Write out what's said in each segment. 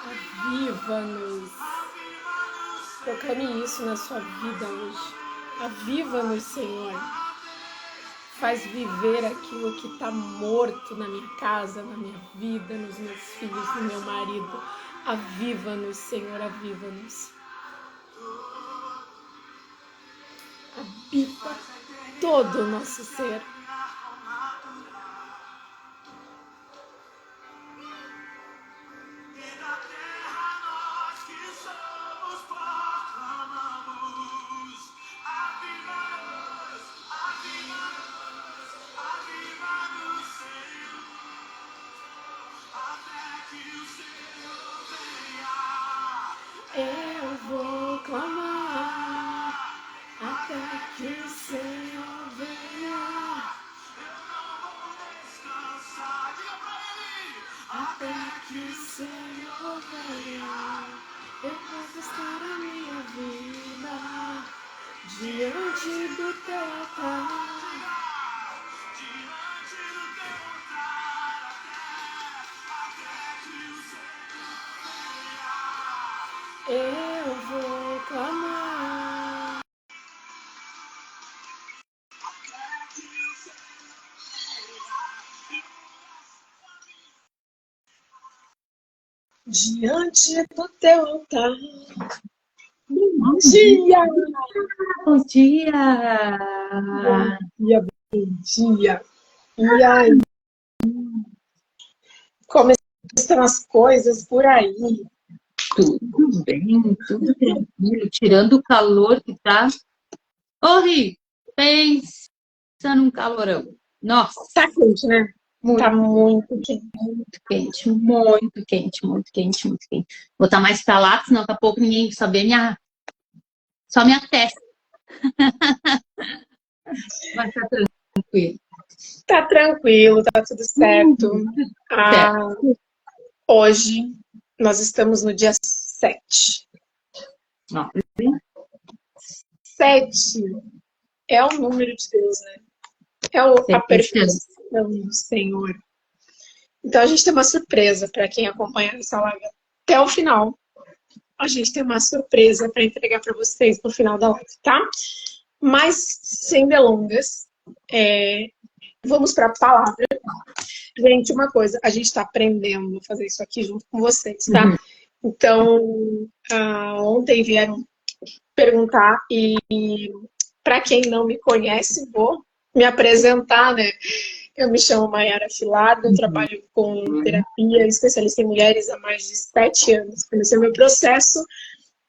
Aviva-nos. Proclame isso na sua vida hoje. Aviva-nos, Senhor. Faz viver aquilo que está morto na minha casa, na minha vida, nos meus filhos, no meu marido. Aviva-nos, Senhor, aviva-nos. Habita todo o nosso ser. Eu vou clamar até que o Senhor venha. Até que o Senhor venha. Eu vou gastar a minha vida diante do teu altar. Eu vou clamar. Diante do teu altar. Bom dia! Bom dia! Bom dia, bom dia! E aí? Como estão as coisas por aí? Tudo bem, tudo tranquilo, tirando o calor que tá. Ri, pensa num calorão. Nossa, Tá quente, né? Tá muito quente. muito quente, muito quente, muito quente, muito quente. Vou estar mais pra lá, senão daqui a pouco ninguém saber só minha testa. Vai estar tranquilo. Tá tranquilo, tá tudo certo. Hoje nós estamos no dia 7. 7 é o número de Deus, né? É a perfeição do Senhor. Então a gente tem uma surpresa para quem acompanha essa live até o final. A gente tem uma surpresa para entregar para vocês no final da live, tá? Mas sem delongas, vamos para a palavra. Gente, uma coisa, a gente está aprendendo a fazer isso aqui junto com vocês, tá? Uhum. Então, ontem vieram perguntar e para quem não me conhece, vou me apresentar, né? Eu me chamo Maiara Filado, eu trabalho com terapia, especialista em mulheres há mais de 7 anos. Comecei meu processo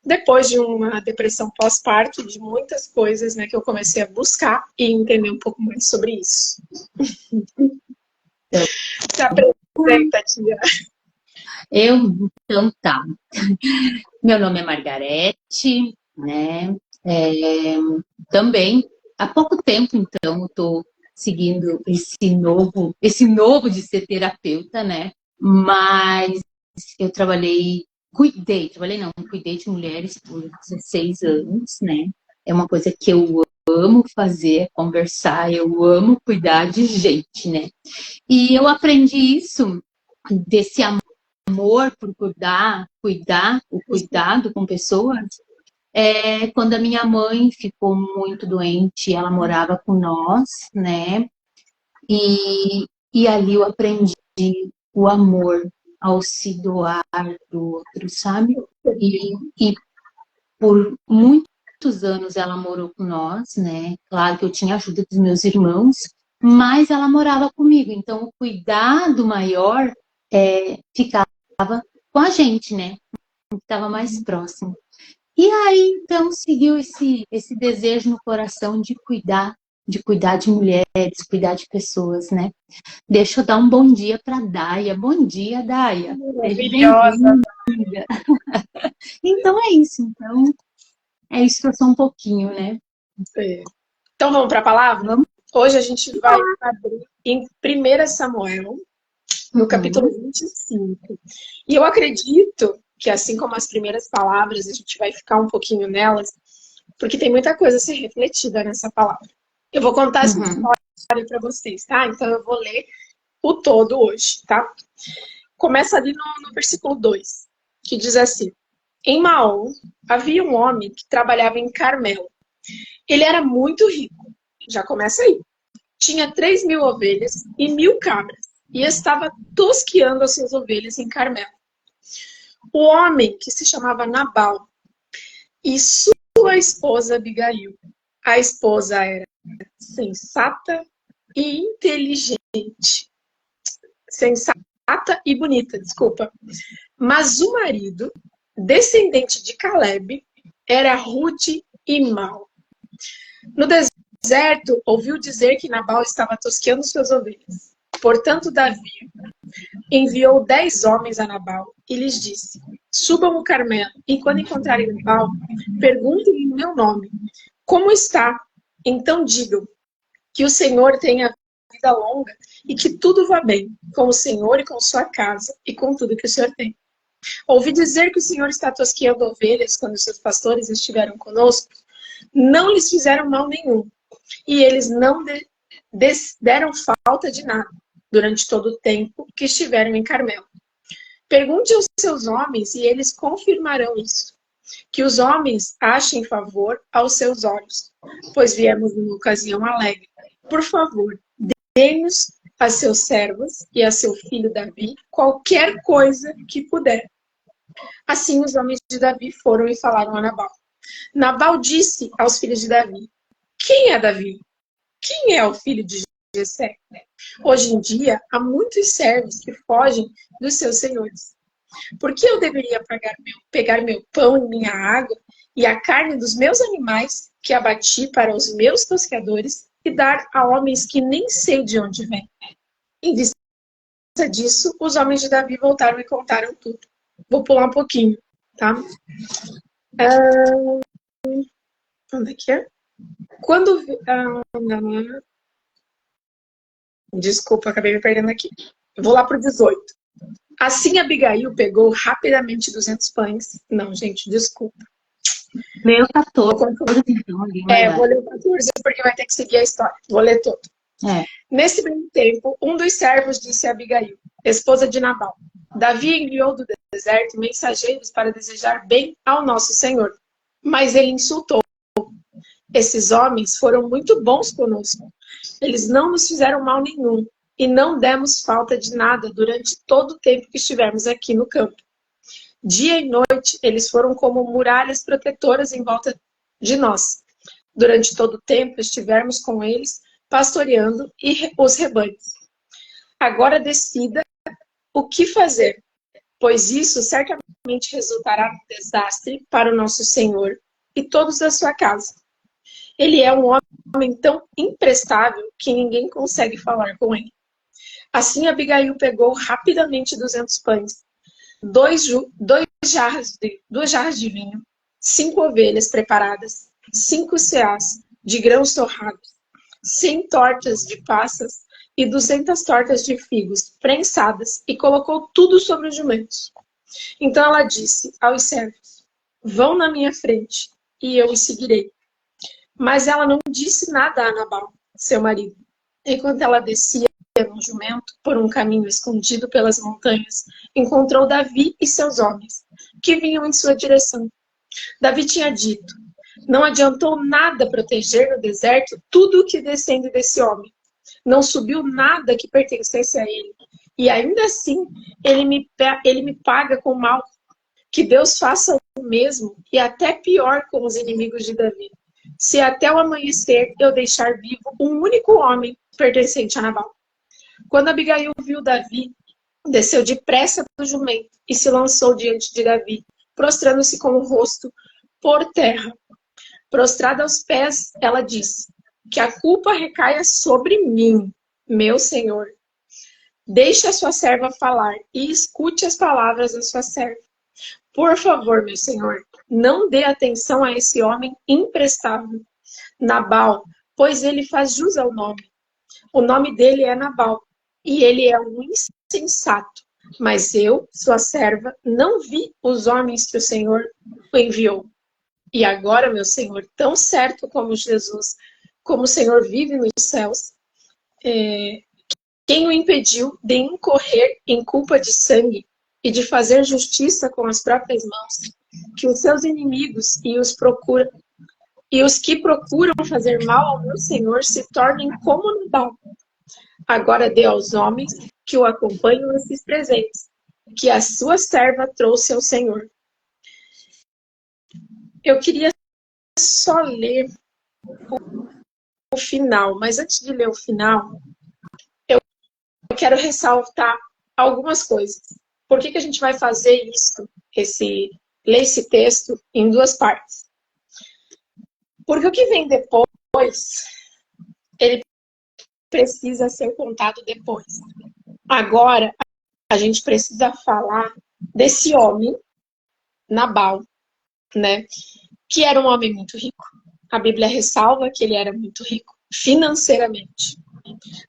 depois de uma depressão pós-parto, de muitas coisas, né, que eu comecei a buscar e entender um pouco mais sobre isso. Se apresenta, tia. Então tá. Meu nome é Margarete, né? Também, há pouco tempo, então, eu tô seguindo esse novo de ser terapeuta, né? Mas eu cuidei de mulheres por 16 anos, né? É uma coisa que eu amo fazer, conversar, eu amo cuidar de gente, né? E eu aprendi isso desse amor por o cuidado com pessoas, quando a minha mãe ficou muito doente, ela morava com nós, né? E ali eu aprendi o amor ao se doar do outro, sabe? E por muitos anos ela morou com nós, né? Claro que eu tinha ajuda dos meus irmãos, mas ela morava comigo, então o cuidado maior ficava com a gente, né? Estava mais próximo. E aí, então, seguiu esse desejo no coração de cuidar de mulheres, cuidar de pessoas, né? Deixa eu dar um bom dia para Daia. Bom dia, Daia. Maravilhosa. Então é isso. Então, é isso que eu sou um pouquinho, né? Então vamos para a palavra? Vamos. Hoje a gente vai abrir em 1 Samuel, no capítulo 25. E eu acredito que, assim como as primeiras palavras, a gente vai ficar um pouquinho nelas, porque tem muita coisa a ser refletida nessa palavra. Eu vou contar essa história para vocês, tá? Então eu vou ler o todo hoje, tá? Começa ali no versículo 2, que diz assim: Em Maom havia um homem que trabalhava em Carmelo. Ele era muito rico, já começa aí. Tinha 3.000 ovelhas e 1.000 cabras, e estava tosqueando as suas ovelhas em Carmelo. O homem, que se chamava Nabal, e sua esposa Abigail. A esposa era sensata e inteligente. Sensata e bonita, desculpa. Mas o marido, descendente de Caleb, era rude e mau. No deserto, ouviu dizer que Nabal estava tosqueando suas ovelhas. Portanto, Davi enviou 10 homens a Nabal e lhes disse: Subam o Carmelo, e quando encontrarem Nabal, perguntem-lhe em meu nome: Como está? Então digam que o Senhor tenha vida longa e que tudo vá bem com o Senhor e com sua casa e com tudo que o Senhor tem. Ouvi dizer que o Senhor está tosqueando ovelhas quando seus pastores estiveram conosco. Não lhes fizeram mal nenhum, e eles não deram falta de nada durante todo o tempo que estiveram em Carmelo. Pergunte aos seus homens e eles confirmarão isso. Que os homens achem favor aos seus olhos, pois viemos numa ocasião alegre. Por favor, dê-nos a seus servos e a seu filho Davi qualquer coisa que puder. Assim os homens de Davi foram e falaram a Nabal. Nabal disse aos filhos de Davi: Quem é Davi? Quem é o filho de Jessé? Hoje em dia, há muitos servos que fogem dos seus senhores. Por que eu deveria pegar meu pão e minha água e a carne dos meus animais que abati para os meus tosqueadores e dar a homens que nem sei de onde vêm? Em vista disso, os homens de Davi voltaram e contaram tudo. Vou pular um pouquinho, tá? Onde é que é? Quando... Desculpa, acabei me perdendo aqui. Vou lá para o 18. Assim Abigail pegou rapidamente 200 pães. Não, gente, desculpa. Meu 14, então. Vou ler o 14 porque vai ter que seguir a história. Vou ler todo. Nesse mesmo tempo, um dos servos disse a Abigail, esposa de Nabal: Davi enviou do deserto mensageiros para desejar bem ao nosso Senhor. Mas ele insultou. Esses homens foram muito bons conosco. Eles não nos fizeram mal nenhum e não demos falta de nada durante todo o tempo que estivemos aqui no campo. Dia e noite, eles foram como muralhas protetoras em volta de nós. Durante todo o tempo, estivemos com eles, pastoreando os rebanhos. Agora decida o que fazer, pois isso certamente resultará no desastre para o nosso Senhor e todos da sua casa. Ele é um homem tão imprestável que ninguém consegue falar com ele. Assim, Abigail pegou rapidamente 200 pães, duas jarras de vinho, 5 ovelhas preparadas, 5 seás de grãos torrados, 100 tortas de passas e 200 tortas de figos prensadas e colocou tudo sobre os jumentos. Então ela disse aos servos: Vão na minha frente e eu os seguirei. Mas ela não disse nada a Nabal, seu marido. Enquanto ela descia no jumento por um caminho escondido pelas montanhas, encontrou Davi e seus homens, que vinham em sua direção. Davi tinha dito: Não adiantou nada proteger no deserto tudo o que descende desse homem. Não subiu nada que pertencesse a ele. E ainda assim, ele me paga com mal. Que Deus faça o mesmo e até pior com os inimigos de Davi. Se até o amanhecer eu deixar vivo um único homem pertencente a Nabal. Quando Abigail viu Davi, desceu depressa do jumento e se lançou diante de Davi, prostrando-se com o rosto por terra. Prostrada aos pés, ela disse: Que a culpa recaia sobre mim, meu senhor. Deixe a sua serva falar e escute as palavras da sua serva. Por favor, meu senhor, não dê atenção a esse homem imprestável, Nabal, pois ele faz jus ao nome. O nome dele é Nabal, e ele é um insensato. Mas eu, sua serva, não vi os homens que o Senhor o enviou. E agora, meu senhor, tão certo como Jesus como o Senhor vive nos céus, quem o impediu de incorrer em culpa de sangue e de fazer justiça com as próprias mãos, que os seus inimigos e os que procuram fazer mal ao meu Senhor se tornem como Nabal. Agora dê aos homens que o acompanham esses presentes, que a sua serva trouxe ao Senhor. Eu queria só ler o final, mas antes de ler o final, eu quero ressaltar algumas coisas. Por que a gente vai fazer isso, ler esse texto em duas partes? Porque o que vem depois, ele precisa ser contado depois. Agora, a gente precisa falar desse homem, Nabal, né? Que era um homem muito rico. A Bíblia ressalva que ele era muito rico financeiramente.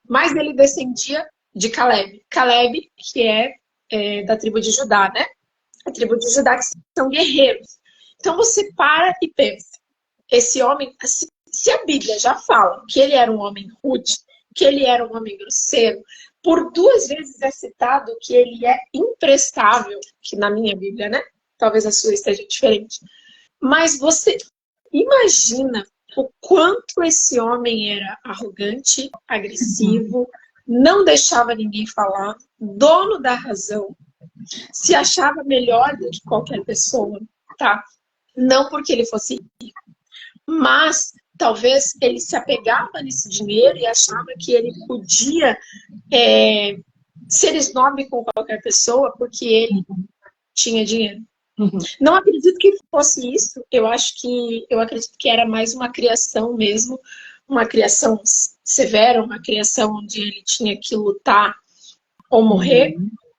Mas ele descendia de Caleb. Caleb, que é da tribo de Judá, né? A tribo de Judá que são guerreiros. Então você para e pensa. Esse homem, se a Bíblia já fala que ele era um homem rude, que ele era um homem grosseiro, por 2 vezes é citado que ele é imprestável, que na minha Bíblia, né? Talvez a sua esteja diferente. Mas você imagina o quanto esse homem era arrogante, agressivo, não deixava ninguém falar, dono da razão, se achava melhor do que qualquer pessoa, tá? Não porque ele fosse rico, mas talvez ele se apegava nesse dinheiro e achava que ele podia ser snob com qualquer pessoa porque ele tinha dinheiro. Não acredito que fosse isso. Eu acredito que era mais uma criação mesmo, uma criação severa, uma criação onde ele tinha que lutar ou morrer.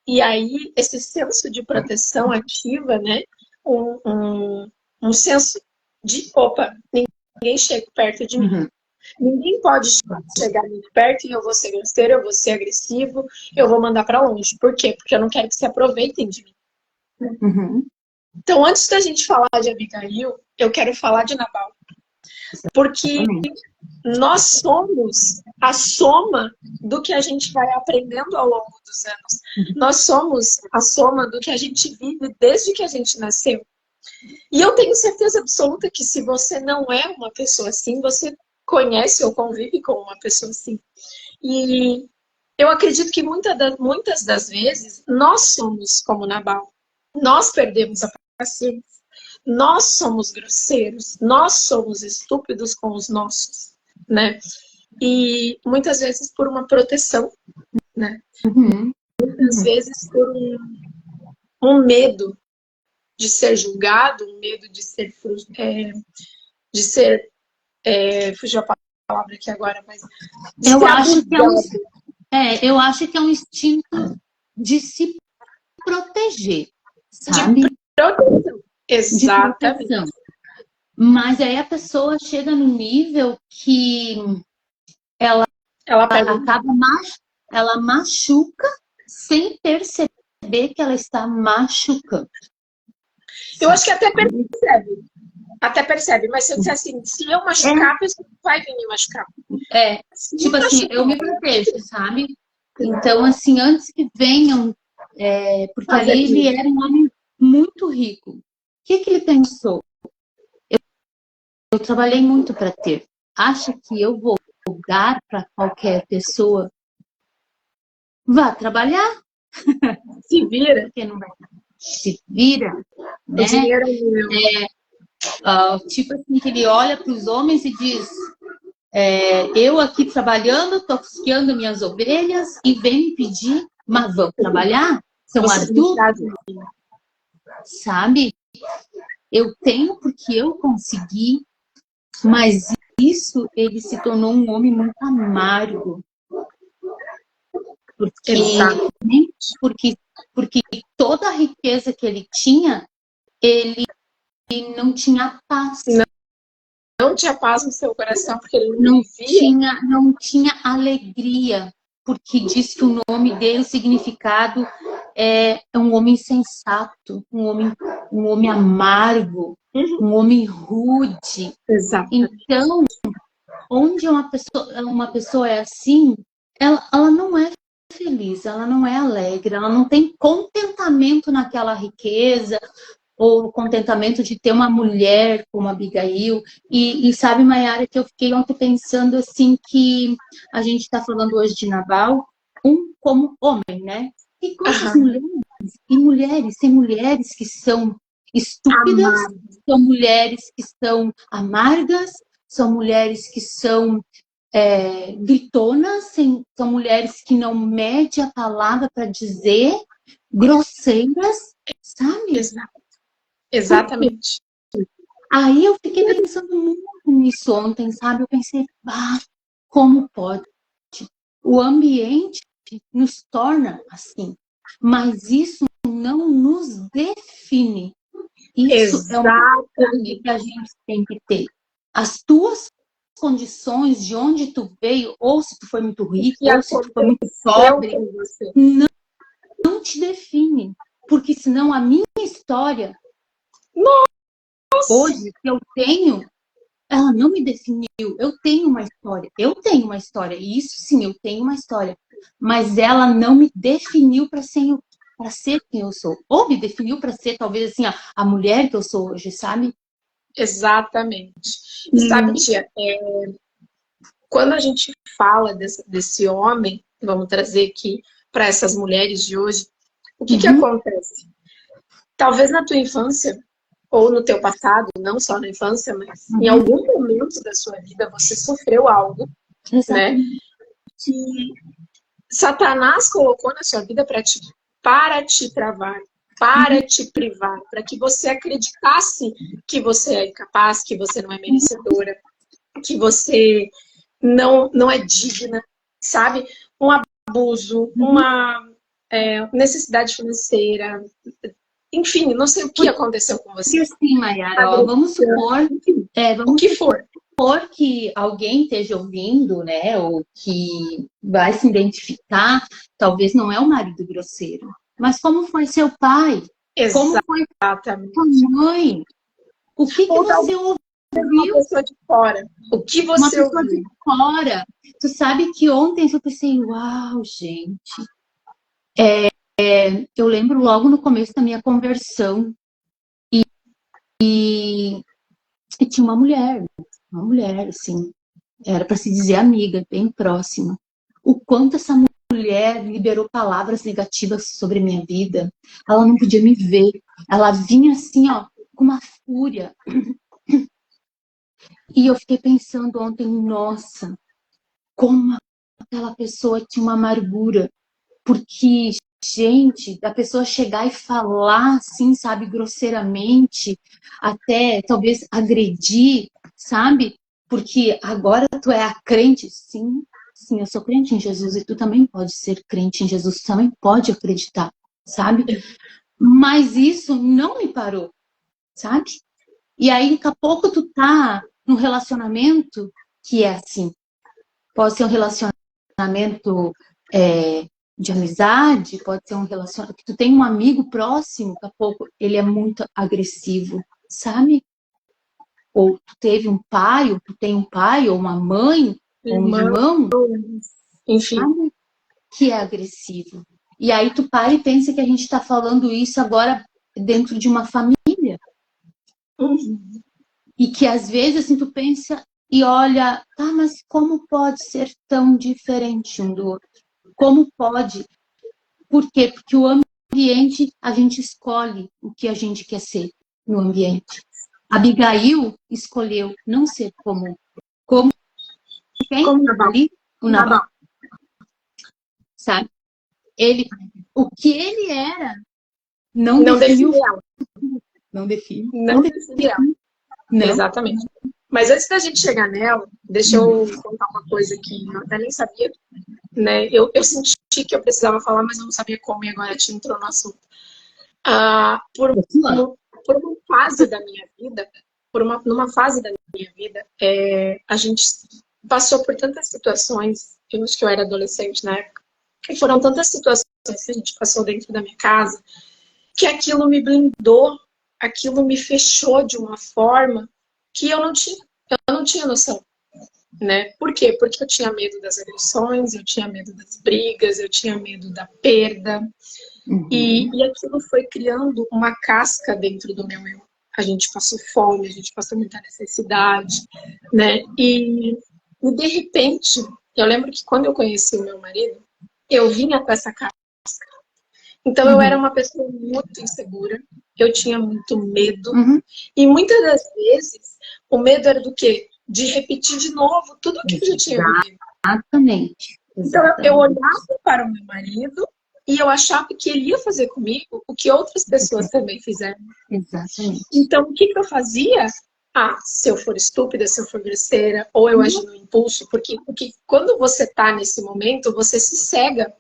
E aí esse senso de proteção ativa, né? Um senso de opa, ninguém chega perto de mim. Ninguém pode chegar muito perto e eu vou ser grosseiro, eu vou ser agressivo, eu vou mandar para longe. Por quê? Porque eu não quero que se aproveitem de mim. Então, antes da gente falar de Abigail, eu quero falar de Nabal. Porque nós somos a soma do que a gente vai aprendendo ao longo dos anos. Nós somos a soma do que a gente vive desde que a gente nasceu. E eu tenho certeza absoluta que se você não é uma pessoa assim, você conhece ou convive com uma pessoa assim. E eu acredito que muitas das vezes nós somos como Nabal. Nós perdemos a paciência. Nós somos grosseiros. Nós somos estúpidos com os nossos, né? E muitas vezes por uma proteção, né? Muitas vezes por um medo de ser julgado, um medo de ser fugiu a palavra aqui agora, mas eu acho que é um instinto de se proteger, sabe? De proteção. Exatamente. De proteção. Mas aí a pessoa chega no nível que ela machuca sem perceber que ela está machucando. Eu acho que até percebe, mas se eu disser assim, se eu machucar, a pessoa vai vir me machucar. Tipo assim, eu me protejo, sabe? Então, assim, antes que venham, porque ali ele era um homem muito rico. O que ele pensou? Eu trabalhei muito para ter. Acha que eu vou dar para qualquer pessoa? Vá trabalhar. Se vira. Porque não vai. Se vira. Né? O dinheiro é meu. Tipo assim, que ele olha para os homens e diz: eu aqui trabalhando, estou fiscando minhas ovelhas e vem me pedir, mas vamos trabalhar? São adultos. Sabe? Eu tenho porque eu consegui, mas isso, ele se tornou um homem muito amargo. Porque toda a riqueza que ele tinha, ele não tinha paz. Não tinha paz no seu coração, porque ele não tinha alegria. Porque diz que o nome dele, o significado, é um homem insensato, um homem amargo, um homem rude. Exato. Então, onde uma pessoa é assim, ela não é feliz, ela não é alegre, ela não tem contentamento naquela riqueza, ou contentamento de ter uma mulher como a Abigail. E sabe, Mayara, que eu fiquei ontem pensando assim que a gente está falando hoje de Nabal, como homem, né? E quantas mulheres, e mulheres, tem mulheres que são estúpidas, são mulheres que são amargas, são mulheres que são gritonas, são mulheres que não medem a palavra para dizer, grosseiras, sabe? Exatamente. Aí eu fiquei pensando muito nisso ontem, sabe? Eu pensei, como pode? O ambiente nos torna assim, mas isso não nos define. Isso é uma coisa que a gente tem que ter. As tuas condições, de onde tu veio, ou se tu foi muito rico, ou se tu foi muito pobre, não te define. Porque senão a minha história, hoje, que eu tenho, ela não me definiu. Eu tenho uma história. E isso sim, eu tenho uma história. Mas ela não me definiu para ser quem eu sou. Ou me definiu para ser, talvez, assim, a mulher que eu sou hoje, sabe? Exatamente. E sabe, tia, quando a gente fala desse homem, vamos trazer aqui para essas mulheres de hoje, o que acontece? Talvez na tua infância, ou no teu passado, não só na infância, mas em algum momento da sua vida você sofreu algo, né? Que Satanás colocou na sua vida para te travar, para te privar, para que você acreditasse que você é incapaz, que você não é merecedora, que você não é digna, sabe? Um abuso, uma necessidade financeira, enfim, não sei o que aconteceu com você. E assim, Mayara, vamos supor, o que for. supor que alguém esteja ouvindo, né, ou que vai se identificar, talvez não é o marido grosseiro, mas como foi seu pai? Como foi sua mãe? O que você ouviu? Uma pessoa de fora. O que você ouviu? Uma pessoa de fora. Tu sabe que ontem eu pensei, uau, gente. Eu lembro logo no começo da minha conversão e tinha uma mulher, assim, era para se dizer amiga, bem próxima. O quanto essa mulher liberou palavras negativas sobre minha vida. Ela não podia me ver. Ela vinha assim, ó, com uma fúria. E eu fiquei pensando ontem, nossa, como aquela pessoa tinha uma amargura. Porque, gente, da pessoa chegar e falar assim, sabe, grosseiramente, até talvez agredir, sabe? Porque agora tu é a crente. Sim, eu sou crente em Jesus e tu também pode ser crente em Jesus, tu também pode acreditar, sabe? Mas isso não me parou, sabe? E aí, daqui a pouco tu tá num relacionamento que é assim. Pode ser um relacionamento de amizade, pode ser um relacionamento que tu tem um amigo próximo, daqui a pouco ele é muito agressivo, sabe? Ou tu teve um pai, ou tu tem um pai, ou uma mãe, ou um irmão, enfim, sabe? Que é agressivo. E aí tu para e pensa que a gente está falando isso agora dentro de uma família. E que às vezes assim tu pensa e olha, tá, mas como pode ser tão diferente um do outro? Como pode? Por quê? Porque o ambiente, a gente escolhe o que a gente quer ser no ambiente. Abigail escolheu não ser como quem? Como Nabal. Ali? O Nabal. Sabe? O que ele era não definiu ela. Não define. Não define ela. Não. Exatamente. Mas antes da gente chegar nela, deixa eu contar uma coisa que eu até nem sabia, né? Eu senti que eu precisava falar, mas eu não sabia como, e agora a gente entrou no assunto. Por uma fase da minha vida, numa fase da minha vida, a gente passou por tantas situações, eu acho que eu era adolescente na época, e foram tantas situações que a gente passou dentro da minha casa, que aquilo me blindou, aquilo me fechou de uma forma que eu não tinha noção. né? Por quê? Porque eu tinha medo das agressões, eu tinha medo das brigas, eu tinha medo da perda. E aquilo foi criando uma casca dentro do meu eu. A gente passou fome, a gente passou muita necessidade, né? E de repente, eu lembro que quando eu conheci o meu marido, eu vinha com essa casca. Então eu era uma pessoa muito insegura, eu tinha muito medo. E muitas das vezes, o medo era do quê? De repetir de novo tudo que eu já tinha vivido. Exatamente. Então eu olhava para o meu marido e eu achava que ele ia fazer comigo o que outras pessoas também fizeram. Exatamente. Então o que eu fazia? Ah, se eu for estúpida, se eu for grosseira, ou eu agir no impulso, porque quando você está nesse momento, você se cega.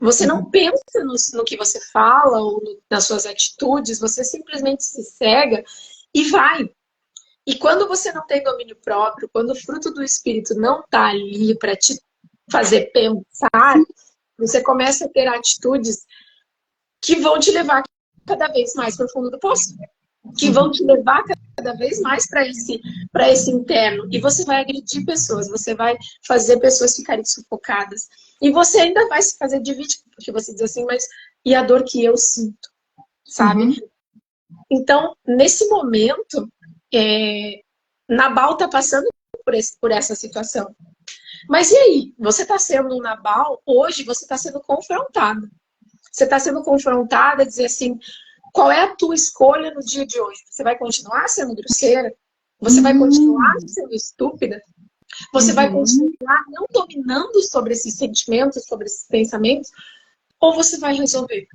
Você não pensa no que você fala ou nas suas atitudes, você simplesmente se cega e vai. E quando você não tem domínio próprio, quando o fruto do Espírito não está ali para te fazer pensar, você começa a ter atitudes que vão te levar cada vez mais para o fundo do poço, que vão te levar cada vez mais para esse interno. E você vai agredir pessoas, você vai fazer pessoas ficarem sufocadas. E você ainda vai se fazer de vítima, porque você diz assim, mas e a dor que eu sinto, sabe? Então, nesse momento, Nabal está passando por essa situação. Mas e aí? Você está sendo um Nabal, hoje você está sendo confrontado. Você está sendo confrontada a dizer assim, qual é a tua escolha no dia de hoje? Você vai continuar sendo grosseira? Você vai continuar sendo estúpida? Você vai continuar não dominando sobre esses sentimentos, sobre esses pensamentos? Ou você vai resolver?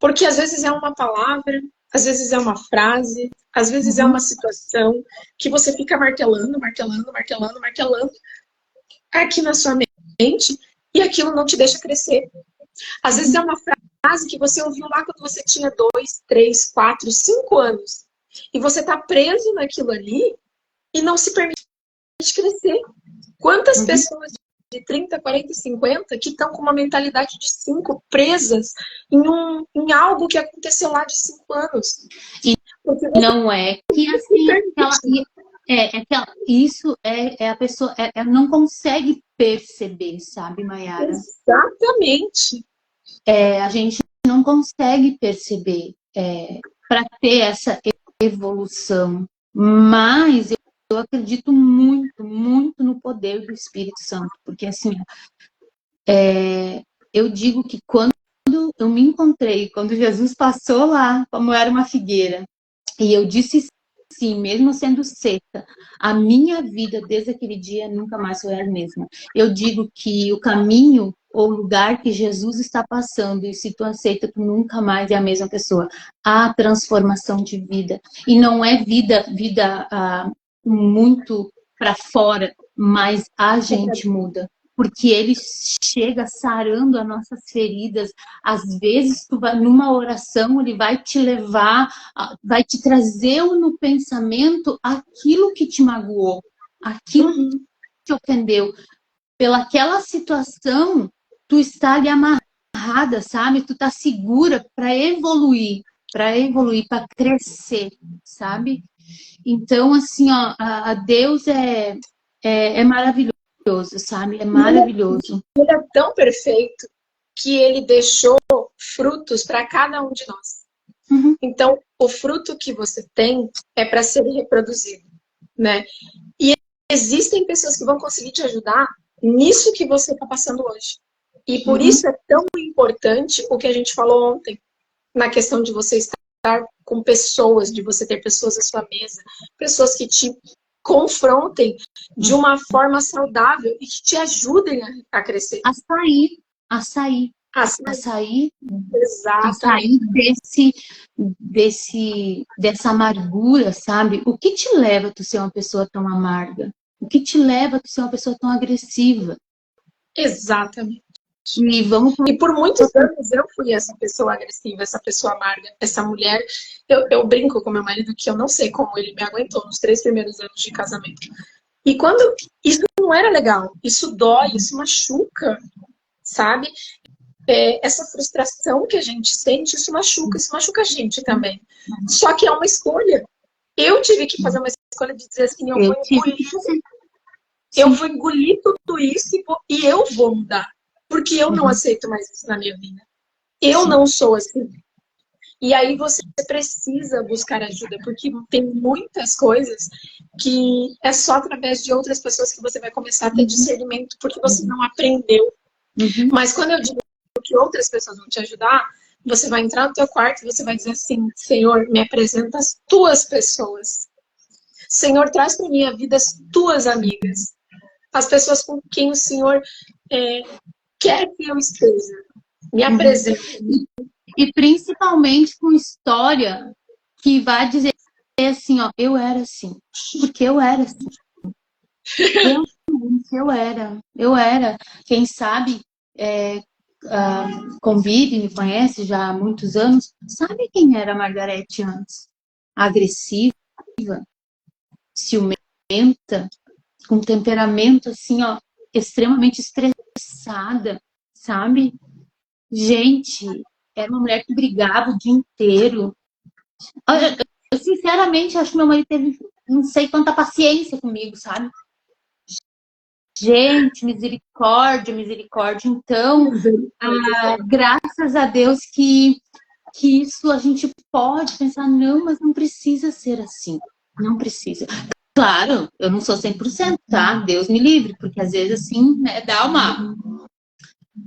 Porque às vezes é uma palavra, às vezes é uma frase, às vezes é uma situação que você fica martelando, martelando, martelando, martelando aqui na sua mente e aquilo não te deixa crescer. Às vezes é uma frase que você ouviu lá quando você tinha 2, 3, 4, 5 anos. E você está preso naquilo ali e não se permite crescer. Quantas pessoas de 30, 40, 50 que estão com uma mentalidade de 5 presas em algo que aconteceu lá de 5 anos? E não é que assim, isso a pessoa não consegue perceber, sabe, Mayara? Exatamente. A gente não consegue perceber para ter essa evolução, mas eu acredito muito, muito no poder do Espírito Santo, porque assim, eu digo que quando eu me encontrei, quando Jesus passou lá, como era uma figueira, e eu disse sim, mesmo sendo seca, a minha vida desde aquele dia nunca mais foi a mesma. Eu digo que o caminho ou lugar que Jesus está passando, e se tu aceita, tu nunca mais é a mesma pessoa. Há transformação de vida. E não é vida muito para fora, mas a gente muda. Porque ele chega sarando as nossas feridas. Às vezes, tu vai, numa oração, ele vai te levar, vai te trazer no pensamento aquilo que te magoou, aquilo que te ofendeu. Pelaquela situação, tu está ali amarrada, sabe? Tu tá segura para evoluir, para crescer, sabe? Então, assim, ó, a Deus é maravilhoso, sabe? É maravilhoso. Ele é tão perfeito que ele deixou frutos para cada um de nós. Então, o fruto que você tem é para ser reproduzido, né? E existem pessoas que vão conseguir te ajudar nisso que você está passando hoje. E por isso é tão importante o que a gente falou ontem, na questão de você estar com pessoas, de você ter pessoas à sua mesa, pessoas que te confrontem de uma forma saudável e que te ajudem a crescer. A sair dessa amargura, sabe? O que te leva a tu ser uma pessoa tão amarga? O que te leva a tu ser uma pessoa tão agressiva? Exatamente. E por muitos anos eu fui essa pessoa agressiva, essa pessoa amarga, essa mulher. Eu brinco com meu marido que eu não sei como ele me aguentou nos 3 primeiros anos de casamento. E quando isso não era legal, isso dói, isso machuca, sabe? Essa frustração que a gente sente, isso machuca a gente também. Só que é uma escolha. Eu tive que fazer uma escolha de dizer assim, Sim. eu vou engolir tudo isso e eu vou mudar. Porque eu não aceito mais isso na minha vida. Eu não sou assim. E aí você precisa buscar ajuda, porque tem muitas coisas que é só através de outras pessoas que você vai começar a ter discernimento, porque você não aprendeu. Mas quando eu digo que outras pessoas vão te ajudar, você vai entrar no teu quarto e você vai dizer assim, Senhor, me apresenta as tuas pessoas. Senhor, traz para minha vida as tuas amigas. As pessoas com quem o Senhor quer que eu esteja. Me apresenta. E principalmente com história que vai dizer assim, ó, eu era assim. Porque eu era assim. Realmente eu era. Quem sabe convive, me conhece já há muitos anos, sabe quem era a Margarete antes? Agressiva, ciumenta, com temperamento assim, ó, extremamente estressada, sabe? Gente, era uma mulher que brigava o dia inteiro. Eu sinceramente, acho que meu marido teve não sei quanta paciência comigo, sabe? Gente, misericórdia, misericórdia. Então, graças a Deus que isso a gente pode pensar, não, mas não precisa ser assim. Não precisa. Claro, eu não sou 100%, tá? Deus me livre, porque às vezes assim, né, dá uma...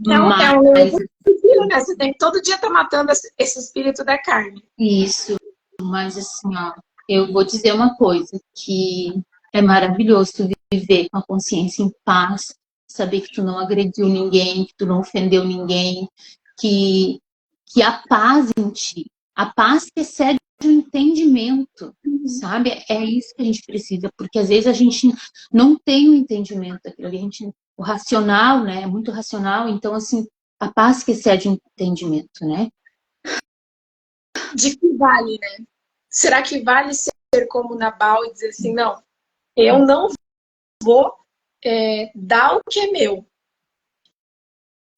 Mas... né? Você tem que todo dia estar matando esse espírito da carne. Isso, mas assim, ó, eu vou dizer uma coisa, que é maravilhoso tu viver com a consciência em paz, saber que tu não agrediu ninguém, que tu não ofendeu ninguém, que a paz em ti, a paz que excede o entendimento, sabe? É isso que a gente precisa, porque às vezes a gente não tem o entendimento daquilo ali, o racional, né? É muito racional, então assim, a paz que excede o entendimento, né? De que vale, né? Será que vale ser como Nabal e dizer assim, não, eu não vou dar o que é meu.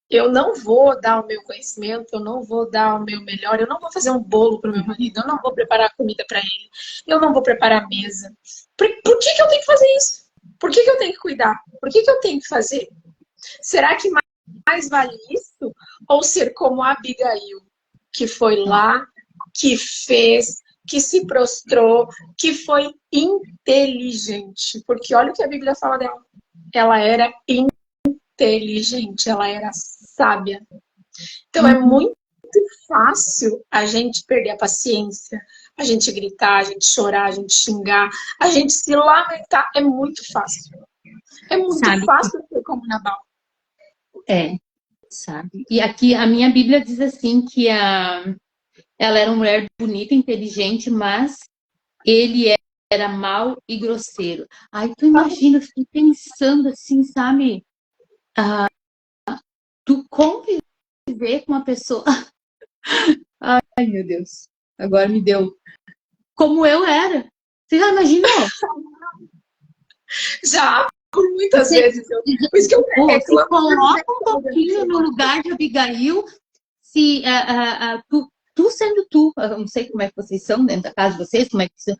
Eu não vou dar o meu conhecimento, eu não vou dar o meu melhor, eu não vou fazer um bolo para o meu marido, eu não vou preparar comida para ele, eu não vou preparar a mesa. Por que eu tenho que fazer isso? Por que eu tenho que cuidar? Por que eu tenho que fazer? Será que mais vale isso? Ou ser como a Abigail, que foi lá, que fez, que se prostrou, que foi inteligente? Porque olha o que a Bíblia fala dela. Ela era inteligente, ela era sábia. Então é muito fácil a gente perder a paciência, a gente gritar, a gente chorar, a gente xingar, a gente se lamentar. É muito fácil. É muito fácil ser como Nabal. Sabe? E aqui a minha Bíblia diz assim que ela era uma mulher bonita, inteligente, mas ele era mau e grosseiro. Aí tu imagina, eu fiquei pensando assim, sabe? Tu conviver com uma pessoa. Ai, meu Deus. Agora me deu. Como eu era. Você já imaginou? Já, por muitas vezes. Por isso que eu se coloca um pouquinho no lugar de Abigail, se tu sendo tu, eu não sei como é que vocês são dentro da casa de vocês, como é que são.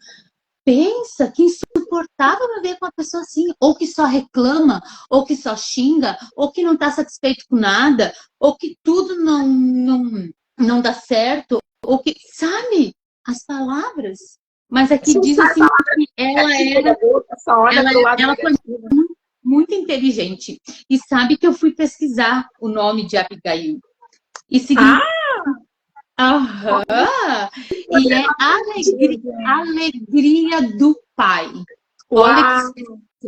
Pensa que insuportável viver com uma pessoa assim, ou que só reclama, ou que só xinga, ou que não está satisfeito com nada, ou que tudo não dá certo, ou que, sabe, as palavras. Mas aqui diz assim que ela foi muito inteligente. E sabe que eu fui pesquisar o nome de Abigail. E significa... E é alegria do Pai. Olha que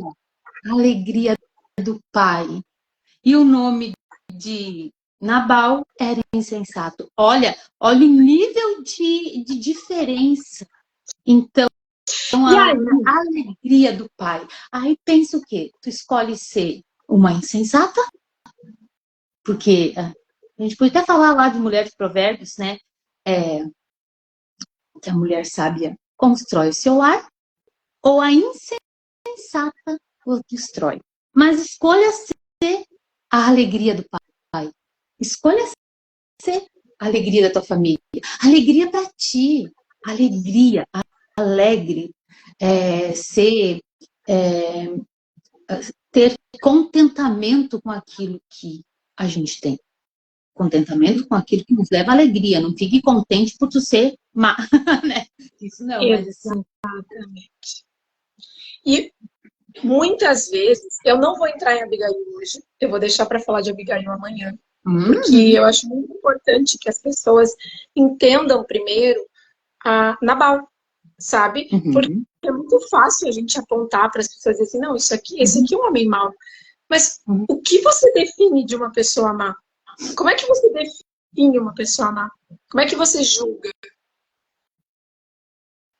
alegria do Pai. E o nome de Nabal era insensato. Olha o nível de diferença. Então, a alegria do Pai. Aí pensa o quê? Tu escolhe ser uma insensata? Porque a gente pode até falar lá de mulheres de provérbios, né? Que a mulher sábia constrói o seu lar, ou a insensata o destrói. Mas escolha ser a alegria do Pai. Escolha ser a alegria da tua família. Alegria para ti. Alegria, alegre. ter contentamento com aquilo que a gente tem. Contentamento com aquilo que nos leva alegria. Não fique contente por tu ser má, né? Isso não, mas assim... Exatamente. E muitas vezes, eu não vou entrar em Abigail hoje, eu vou deixar para falar de Abigail amanhã, porque eu acho muito importante que as pessoas entendam primeiro a Nabal, sabe? Porque é muito fácil a gente apontar para as pessoas e dizer assim, não, esse aqui é um homem mau. Mas o que você define de uma pessoa má? Como é que você define uma pessoa má? Como é que você julga?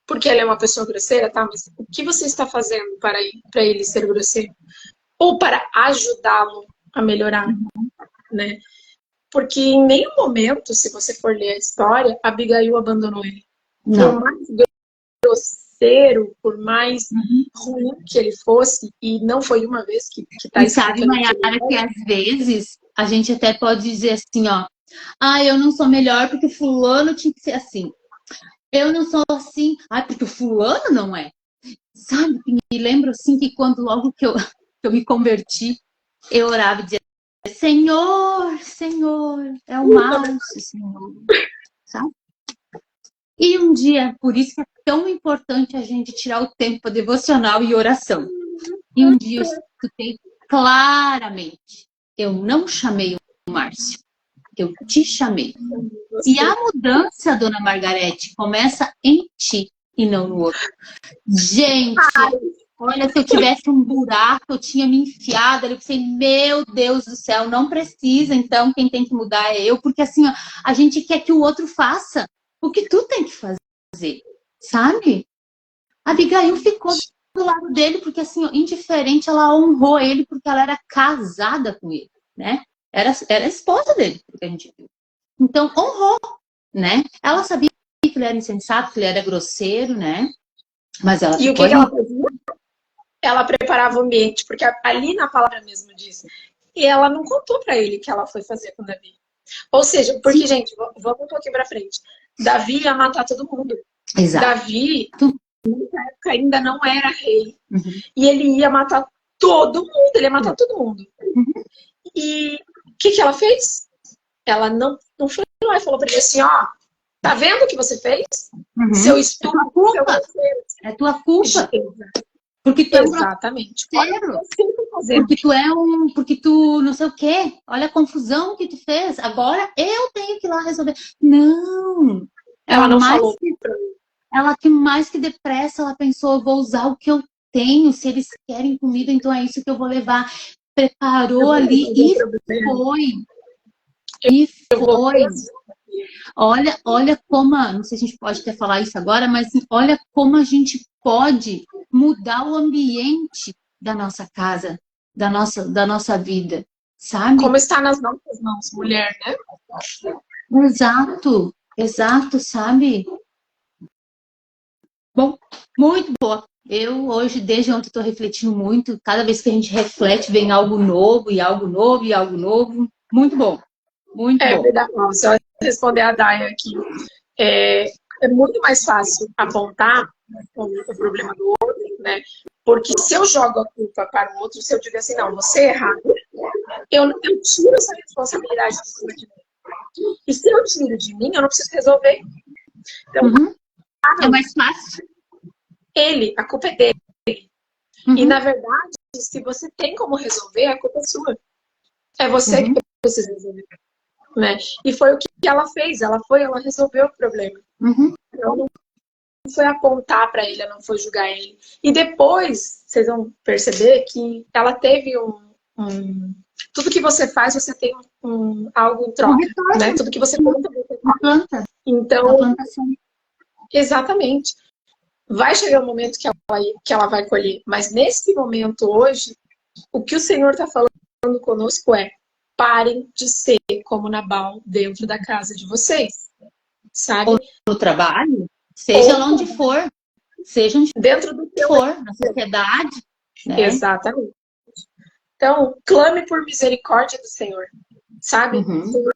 Porque ele é uma pessoa grosseira, tá? Mas o que você está fazendo para ele ser grosseiro? Ou para ajudá-lo a melhorar, né? Porque em nenhum momento, se você for ler a história, Abigail abandonou ele. Não. Por mais grosseiro, por mais ruim que ele fosse, e não foi uma vez que tá escrito. Sabe, Mayara, que às vezes a gente até pode dizer assim, ó, eu não sou melhor porque fulano tinha que ser assim. Eu não sou assim, porque o fulano não é. Sabe, me lembro assim que quando logo que eu me converti, eu orava e dizia, Senhor, Senhor, é o Márcio, Senhor. Sabe? E um dia, por isso que é tão importante a gente tirar o tempo para devocional e oração. E um dia eu escutei claramente, eu não chamei o Márcio, eu te chamei. E a mudança, dona Margarete, começa em ti e não no outro. Gente, olha, se eu tivesse um buraco, eu tinha me enfiado. Eu pensei, meu Deus do céu, não precisa. Então, quem tem que mudar é eu. Porque assim, ó, a gente quer que o outro faça o que tu tem que fazer, sabe? A Abigail ficou do lado dele, porque assim, ó, indiferente, ela honrou ele porque ela era casada com ele, né? Era a esposa dele, porque a gente viu. Então, honrou, né? Ela sabia que ele era insensato, que ele era grosseiro, né? Mas ela E o que ela fazia? Ela preparava o ambiente, porque ali na palavra mesmo diz. E ela não contou para ele que ela foi fazer com Davi. Ou seja, porque, sim, gente, vamos um pouquinho para frente. Davi ia matar todo mundo. Exato. Davi, nessa época, ainda não era rei. E ele ia matar todo mundo. Ele ia matar todo mundo. E o que ela fez? Ela não foi lá e falou para ele assim, ó, tá vendo o que você fez? Seu estupro, é tua culpa. Porque tu exatamente. Porque tu não sei o quê. Olha a confusão que tu fez. Agora eu tenho que ir lá resolver. Não. Ela não falou. Ela que mais que depressa, ela pensou, eu vou usar o que eu tenho. Se eles querem comida, então é isso que eu vou levar. Preparou ali e foi. E foi. Olha como, não sei se a gente pode até falar isso agora, mas olha como a gente pode mudar o ambiente da nossa casa, da nossa vida, sabe? Como está nas nossas mãos, mulher, né? Exato, sabe? Bom, muito boa. Eu hoje, desde ontem, estou refletindo muito. Cada vez que a gente reflete, vem algo novo, e algo novo, e algo novo. Muito bom. Muito bom. Verdade. Só responder a Daya aqui. É muito mais fácil apontar o problema do outro, né? Porque se eu jogo a culpa para o outro, se eu digo assim, não, você é errado, eu tiro essa responsabilidade de cima de mim. E se eu tiro de mim, eu não preciso resolver. Então, é mais fácil. A culpa é dele. E, na verdade, se você tem como resolver, a culpa é sua. É você que precisa resolver. Né? E foi o que ela fez. Ela resolveu o problema. Ela não foi apontar para ele, ela não foi julgar ele. E depois, vocês vão perceber que ela teve tudo que você faz, você tem algo em troca. Né? Tudo que você planta, você planta. Então, exatamente. Vai chegar um momento que ela vai colher. Mas nesse momento, hoje, o que o Senhor está falando conosco é: parem de ser como Nabal dentro da casa de vocês. Sabe? Ou no trabalho, seja lá onde for. Seja onde dentro do que for, na sociedade. Né? Exatamente. Então, clame por misericórdia do Senhor. Sabe? Senhor,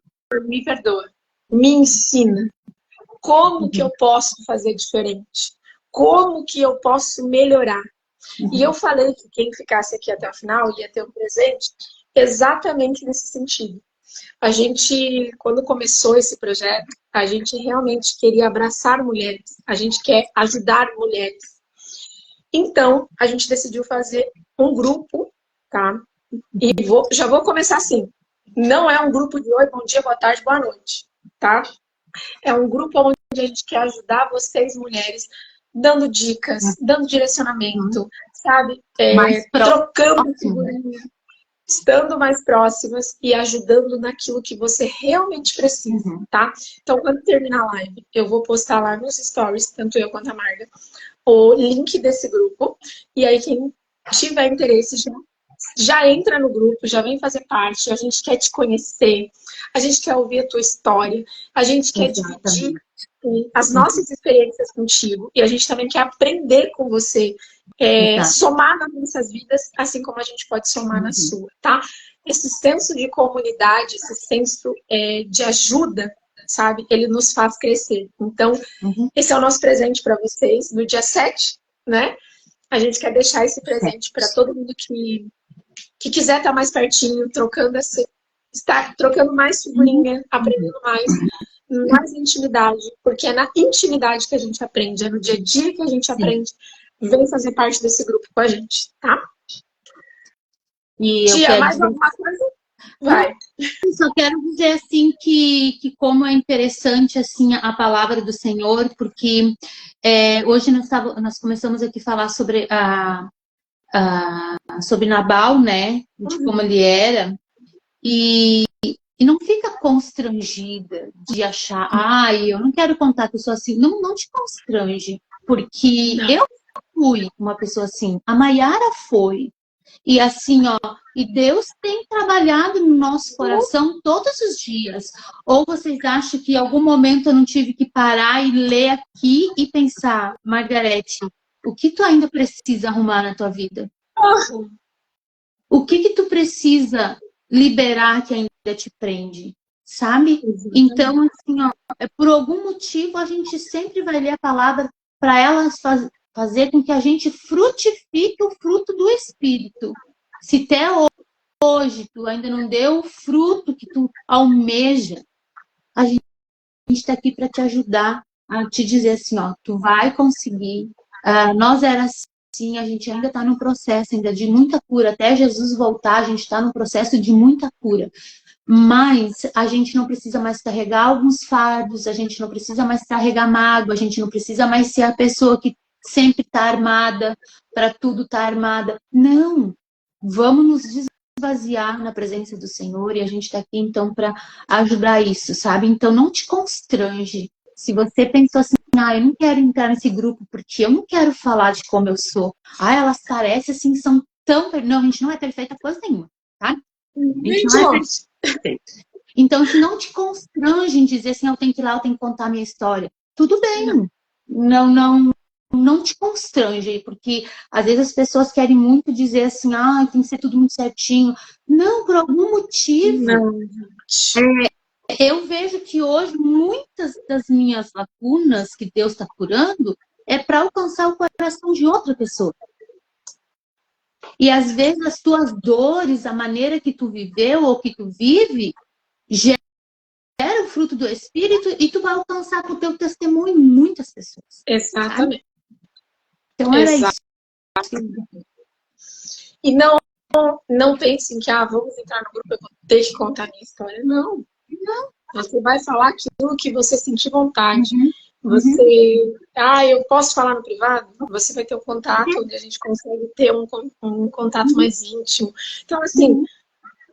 me perdoa. Me ensina. Como que eu posso fazer diferente? como que eu posso melhorar. E eu falei que quem ficasse aqui até o final ia ter um presente exatamente nesse sentido. A gente, quando começou esse projeto, a gente realmente queria abraçar mulheres, a gente quer ajudar mulheres. Então, a gente decidiu fazer um grupo, tá? E já vou começar assim. Não é um grupo de oi, bom dia, boa tarde, boa noite, tá? É um grupo onde a gente quer ajudar vocês, mulheres, dando dicas, dando direcionamento, sabe? Trocando figurinha, estando mais próximas e ajudando naquilo que você realmente precisa, tá? Então, quando terminar a live, eu vou postar lá nos stories, tanto eu quanto a Marga, o link desse grupo. E aí, quem tiver interesse, já entra no grupo, já vem fazer parte. A gente quer te conhecer, a gente quer ouvir a tua história, a gente quer dividir as nossas experiências contigo e a gente também quer aprender com você, somar nas nossas vidas, assim como a gente pode somar na sua, tá? Esse senso de comunidade, esse senso de ajuda, sabe? Ele nos faz crescer. Então, esse é o nosso presente para vocês no dia 7, né? A gente quer deixar esse presente para todo mundo que quiser estar mais pertinho, trocando mais figurinha, aprendendo mais intimidade, porque é na intimidade que a gente aprende, é no dia a dia que a gente aprende. Vem fazer parte desse grupo com a gente, tá? E Tia, mais alguma coisa? Vai. Eu só quero dizer assim que como é interessante assim a palavra do Senhor, porque hoje nós começamos aqui a falar sobre sobre Nabal, né? De como ele era. E não fica constrangida de achar, eu não quero contar que eu sou assim. Não, não te constrange, porque eu fui uma pessoa assim, a Maiara foi. E assim, e Deus tem trabalhado no nosso coração todos os dias. Ou vocês acham que em algum momento eu não tive que parar e ler aqui e pensar, Margarete, o que tu ainda precisa arrumar na tua vida? O que tu precisa liberar que ainda te prende, sabe? Então, assim, por algum motivo a gente sempre vai ler a palavra para elas fazer com que a gente frutifique o fruto do Espírito. Se até hoje tu ainda não deu o fruto que tu almeja, a gente está aqui para te ajudar a te dizer assim, tu vai conseguir. Nós era assim, a gente ainda está no processo ainda de muita cura. Até Jesus voltar, a gente está no processo de muita cura. Mas a gente não precisa mais carregar alguns fardos, a gente não precisa mais carregar mágoa, a gente não precisa mais ser a pessoa que sempre está armada, para tudo estar armada. Não! Vamos nos esvaziar na presença do Senhor e a gente está aqui então para ajudar isso, sabe? Então não te constrange. Se você pensou assim, eu não quero entrar nesse grupo porque eu não quero falar de como eu sou. Elas parecem assim, são tão... Não, a gente não é perfeita coisa nenhuma, tá? Então, se não te constrange em dizer assim, eu tenho que ir lá, eu tenho que contar a minha história. Tudo bem. Não te constrange, porque às vezes as pessoas querem muito dizer assim, tem que ser tudo muito certinho. Não, por algum motivo. Eu vejo que hoje muitas das minhas lacunas que Deus está curando é para alcançar o coração de outra pessoa. E às vezes as tuas dores, a maneira que tu viveu ou que tu vive, gera o fruto do Espírito e tu vai alcançar com o teu testemunho muitas pessoas. Exatamente. Sabe? Então era isso. E não pensem que, vamos entrar no grupo, eu vou ter que contar a minha história. Não. Você vai falar aquilo que você sentir vontade. Você, eu posso falar no privado? Você vai ter um contato onde a gente consegue ter um contato mais íntimo. Então, assim,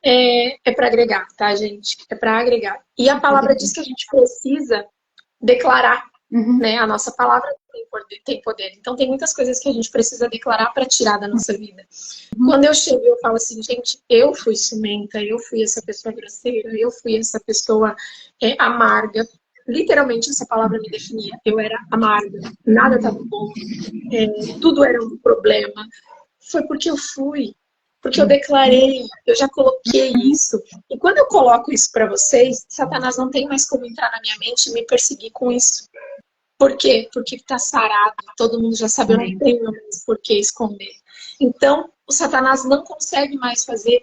é para agregar, tá, gente? É para agregar. E a palavra diz que a gente precisa declarar, né? A nossa palavra tem poder. Então, tem muitas coisas que a gente precisa declarar para tirar da nossa vida. Quando eu chego, eu falo assim, gente, eu fui ciumenta, eu fui essa pessoa grosseira, eu fui essa pessoa amarga. Literalmente, essa palavra me definia. Eu era amarga, nada estava bom, tudo era um problema. Foi porque eu fui, porque eu declarei, eu já coloquei isso. E quando eu coloco isso para vocês, Satanás não tem mais como entrar na minha mente e me perseguir com isso. Por quê? Porque está sarado, todo mundo já sabe, eu não tenho mais por que esconder. Então, o Satanás não consegue mais fazer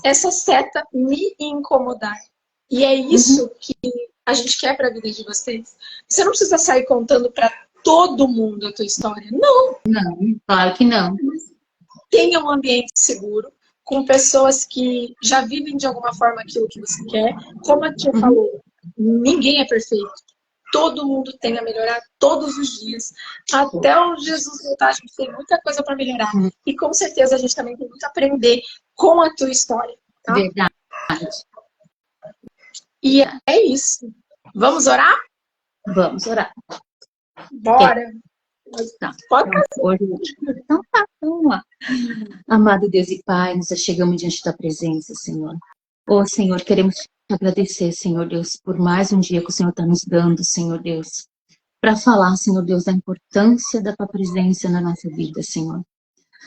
essa seta me incomodar. E é isso que a gente quer para a vida de vocês. Você não precisa sair contando para todo mundo a tua história. Não. Não, claro que não. Tenha um ambiente seguro, com pessoas que já vivem de alguma forma aquilo que você quer. Como a tia falou, ninguém é perfeito. Todo mundo tem a melhorar todos os dias. Até o Jesus voltar, a gente tem muita coisa para melhorar. E com certeza a gente também tem muito a aprender com a tua história. Tá? Verdade. E é isso. Vamos orar? Vamos orar. Bora. Tá. Pode Então tá, vamos lá. Amado Deus e Pai, nos chegamos diante da presença, Senhor. Ô Senhor, queremos te agradecer, Senhor Deus, por mais um dia que o Senhor está nos dando, Senhor Deus, para falar, Senhor Deus, da importância da tua presença na nossa vida, Senhor.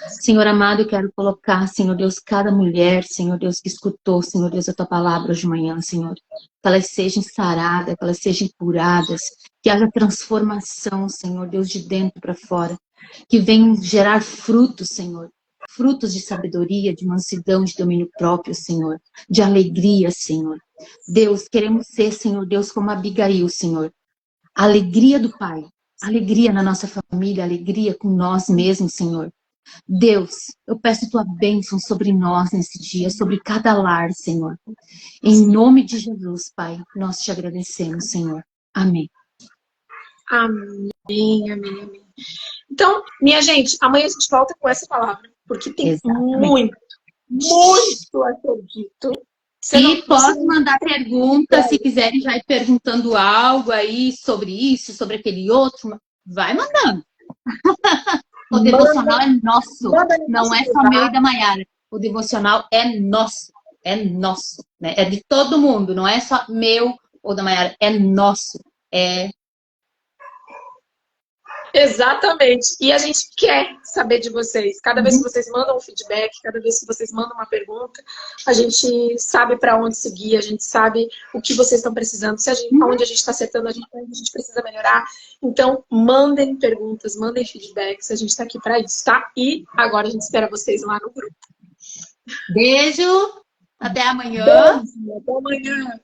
Senhor amado, eu quero colocar, Senhor Deus, cada mulher, Senhor Deus, que escutou, Senhor Deus, a tua palavra hoje de manhã, Senhor. Que elas sejam saradas, que elas sejam curadas, que haja transformação, Senhor Deus, de dentro para fora. Que venham gerar frutos, Senhor. Frutos de sabedoria, de mansidão, de domínio próprio, Senhor. De alegria, Senhor. Deus, queremos ser, Senhor Deus, como Abigail, Senhor. A alegria do Pai. Alegria na nossa família, alegria com nós mesmos, Senhor. Deus, eu peço tua bênção sobre nós nesse dia, sobre cada lar, Senhor. Em nome de Jesus, Pai, nós te agradecemos, Senhor. Amém. Amém, amém, amém. Então, minha gente, amanhã a gente volta com essa palavra, porque tem muito a ser dito. E pode mandar perguntas, se quiserem já ir perguntando algo aí sobre isso, sobre aquele outro, vai mandando. O devocional é nosso, não é só meu e da Maiara. O devocional é nosso, né? É de todo mundo, não é só meu ou da Maiara, é nosso. Exatamente. E a gente quer saber de vocês. Cada vez que vocês mandam um feedback, cada vez que vocês mandam uma pergunta, a gente sabe para onde seguir, a gente sabe o que vocês estão precisando, se onde a gente está acertando, onde a gente precisa melhorar. Então, mandem perguntas, mandem feedbacks, a gente está aqui para isso, tá? E agora a gente espera vocês lá no grupo. Beijo, até amanhã. Beijo, até amanhã.